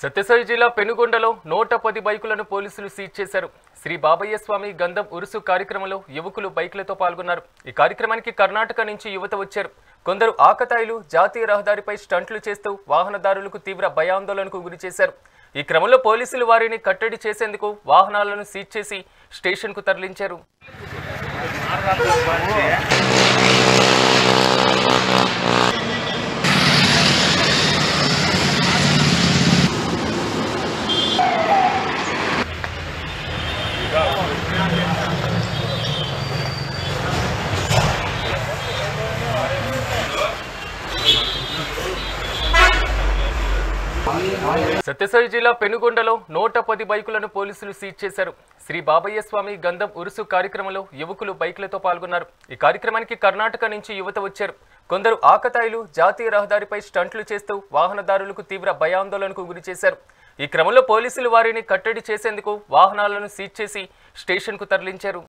సత్యసాయి జిల్లా పెనుగొండలో 110 బైకులను పోలీసులు సీజ్ చేశారు. శ్రీ బాబయ్య స్వామి గంధం ఉరుసు కార్యక్రమంలో యువకులు బైకులతో పాల్గొన్నారు. ఈ కార్యక్రమానికి కర్ణాటక నుంచి యువత వచ్చారు. కొందరు ఆకతాయిలు జాతీయ రహదారిపై స్టంట్లు చేస్తూ వాహనదారులకు తీవ్ర భయాందోళనకు గురిచేశారు. ఈ క్రమంలో పోలీసులు వారిని కట్టడి చేసేందుకు వాహనాలను సీజ్ చేసి స్టేషన్కు తరలించారు. సత్యసాయి జిల్లా పెనుగొండలో 110 బైకులను పోలీసులు సీజ్ చేశారు. శ్రీ బాబయ్య స్వామి గంధం ఉరుసు కార్యక్రమంలో యువకులు బైకులతో పాల్గొన్నారు. ఈ కార్యక్రమానికి కర్ణాటక నుంచి యువత వచ్చారు. కొందరు ఆకతాయిలు జాతీయ రహదారిపై స్టంట్లు చేస్తూ వాహనదారులకు తీవ్ర భయాందోళనకు గురిచేశారు. ఈ క్రమంలో పోలీసులు వారిని కట్టడి చేసేందుకు వాహనాలను సీజ్ చేసి స్టేషన్కు తరలించారు.